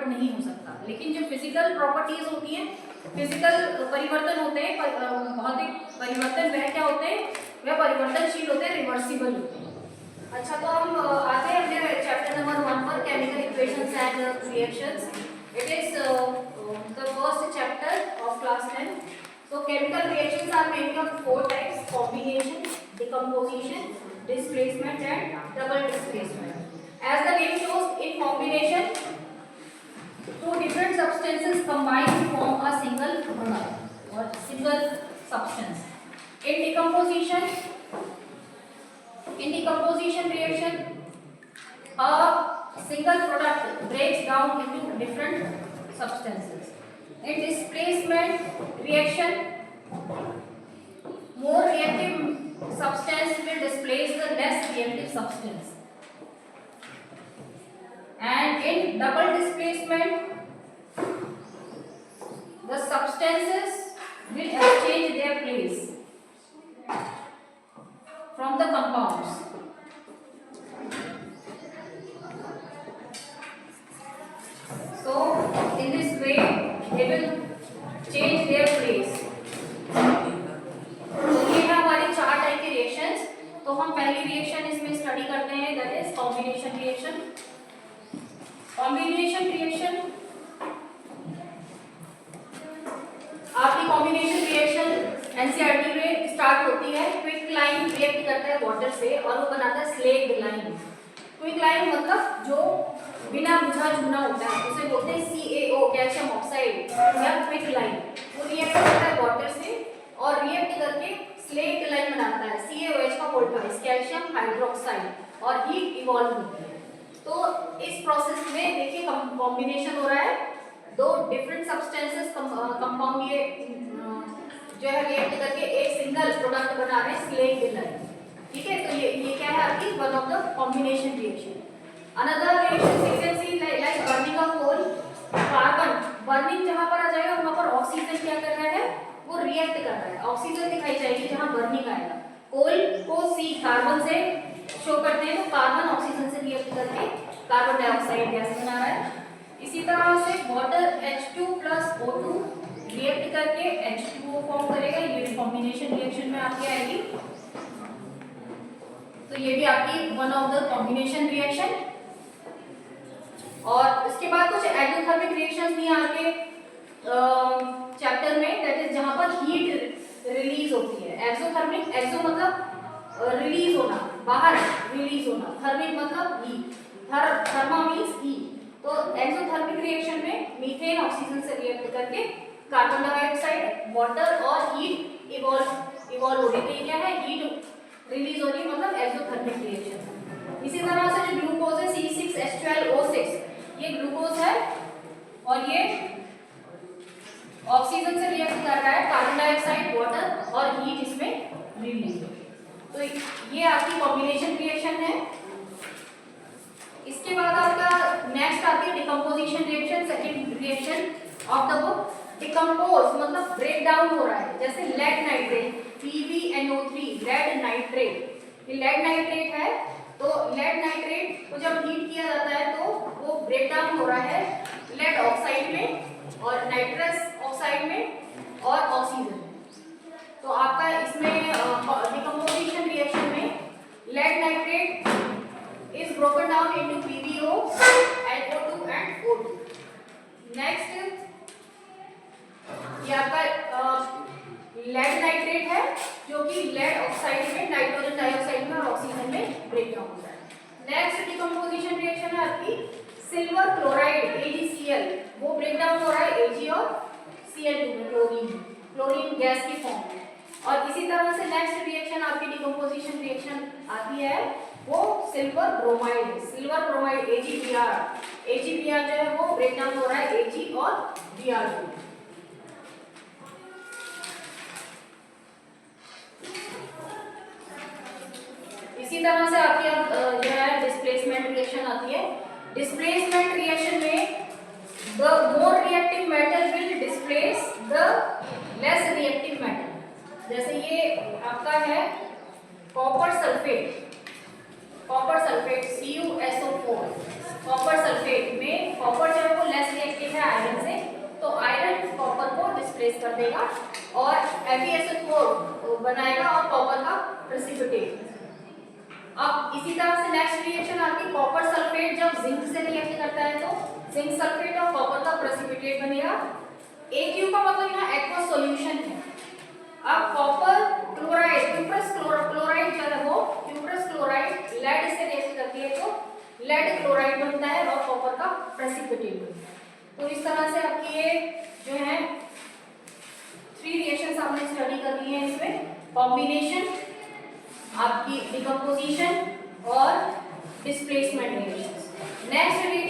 Convert नहीं हो सकता। लेकिन जो फिजिकल प्रॉपर्टीज होती हैं, फिजिकल परिवर्तन होते हैं, भौतिक परिवर्तन वह क्या होते हैं, वह परिवर्तनशील होते हैं, रिवर्सिबल होते हैं। अच्छा, तो हम आते हैं अपने चैप्टर नंबर 1 पर, chemical equations and reactions. It is the first chapter of class 10. So chemical reactions are made of 4 types: combination, decomposition, displacement and double displacement. As the name shows, in combination, two different substances combine to form a single product or single substance. In decomposition reaction, a single product breaks down into different substances. In displacement reaction, more reactive substance will displace the less reactive substance. And in double displacement, the substances will exchange their place from the compounds. So in this way they will change their place. तो ये है हमारे 4 type के reactions. तो हम पहली reaction इसमें study करते हैं, that is combination reaction. Combination reaction, आपकी कॉम्बिनेशन रिएक्शन एनसीईआरटी में स्टार्ट होती है। क्विकलाइन रिएक्ट करता है वाटर से और वो बनाता है स्लेग्ड लाइन। क्विकलाइन मतलब जो बिना बुझा चूना होता है, उसे बोलते हैं CaO, कैल्शियम ऑक्साइड, या क्विकलाइन। वो रिएक्ट करता है वाटर से और रिएक्ट करके स्लेग्ड लाइन बनाता है, CaOH का वोल्टाइज, कैल्शियम हाइड्रोक्साइड, और हीट इवॉल्व होती है। तो इस प्रोसेस में देखिए कॉम्बिनेशन हो रहा है, दो डिफरेंट सब्सटेंसेस कंपाउंड ये जो है रिएक्ट करके एक सिंगल प्रोडक्ट बना रहे हैं, स्लेग्ड लाइन। ठीक है, तो ये क्या है आपकी one of the combination reaction. Another reaction sequence like burning of coal, carbon burning जहां पर आ जाएगा वहां पर ऑक्सीजन क्या कर रहा है, वो रिएक्ट कर रहा है, ऑक्सीजन दिखाई जाएगी जहां बर्निंग आएगा। कोल को C कार्बन से शो करते हैं, तो कार्बन ऑक्सीजन से रिएक्ट करके कार्बन डाइऑक्साइड गैस बना रहा है। इसी तरह से वाटर H2 + O2 रिएक्ट करके H2O फॉर्म करेगा, ये भी कॉम्बिनेशन रिएक्शन में आपकी आएगी। तो ये भी आपकी one of the combination reaction. और इसके बाद कुछ एक्सोथर्मिक रिएक्शंस भी आगे चैप्टर में, दैट इज जहां पर हीट रिलीज होती है। एक्सोथर्मिक, एक्सो मतलब रिलीज होना, बाहर रिलीज होना, थर्मिक मतलब हीट, थर्मा मींस हीट। तो एक्सोथर्मिक रिएक्शन में मीथेन ऑक्सीजन से रिएक्ट करके कार्बन डाइऑक्साइड, वाटर और हीट इवॉल्व हो रही है। तो क्या है, हीट रिलीज हो रही है, मतलब एक्सोथर्मिक रिएक्शन। इसी तरह से जो ग्लूकोज है C6H12O6, ये ग्लूकोज है और ये ऑक्सीजन से रिएक्ट कर रहा है, कार्बन डाइऑक्साइड, वाटर और हीट इसमें रिलीज हो। तो ये आपकी कॉम्बिनेशन रिएक्शन है। इसके बाद आपका नेक्स्ट आती है decomposition reaction, second reaction of the book. Decompose मतलब ब्रेक डाउन हो रहा है, जैसे lead nitrate PbNO3, lead nitrate. ये लेड नाइट्रेट है, तो लेड नाइट्रेट को जब हीट किया जाता है तो वो ब्रेक डाउन हो रहा है लेड ऑक्साइड में और नाइट्रस ऑक्साइड में और ऑक्सीजन में। तो आपका इसमें डिकम्पोजिशन रिएक्शन में lead nitrate is broken down into PbO, NO2 and O2। Next ये आपका लेड नाइट्रेट है, जो कि लेड ऑक्साइड में, नाइट्रोजन डाइऑक्साइड में और ऑक्सीजन में ब्रेक डाउन होता है। नेक्स्ट डिकम्पोजिशन रिएक्शन है आपकी सिल्वर क्लोराइड AgCl, वो ब्रेक डाउन हो रहा है Ag और Cl2 में, क्लोरीन गैस की फॉर्म में। और इसी तरह से नेक्स्ट रिएक्शन आपकी डिकम्पोजिशन रिएक्शन आती है, वो silver bromide, silver bromide AgBr जो है वो ब्रेक डाउन हो रहा है Ag और Br2। इसी तरह से आपकी अब जो है डिस्प्लेसमेंट रिएक्शन आती है। डिस्प्लेसमेंट रिएक्शन में the more reactive metal will displace the less reactive metal. जैसे ये आपका है copper sulphate, CuSO4, copper sulphate में कॉपर जो है वो लेस डिस्प्लेस कर देगा और FeSO4 बनाएगा और कॉपर का प्रेसिपिटेट। अब इसी तरह से नेक्स्ट रिएक्शन आती है कॉपर सल्फेट, जब जिंक से रिएक्ट करता है तो जिंक सल्फेट और कॉपर का प्रेसिपिटेट बनेगा। AQ का मतलब यहाँ एक्वस सॉल्यूशन है। अब कॉपर क्लोराइड क्यूप्रस क्लोराइड जो है वो क्यूप्रस क्लोराइड लेड से रिएक्ट करती है तो लेड क्लोराइड बनता है और कॉपर का प्रेसिपिटेट बनता है। तो इस तरह से आपकी ये जो है 3 रिएक्शंस आपने स्टडी कर ली है। इसमें कॉम्बिनेशन, आपकी डिकम्पोजिशन और डिस्प्लेसमेंट रिएक्शंस। Next reaction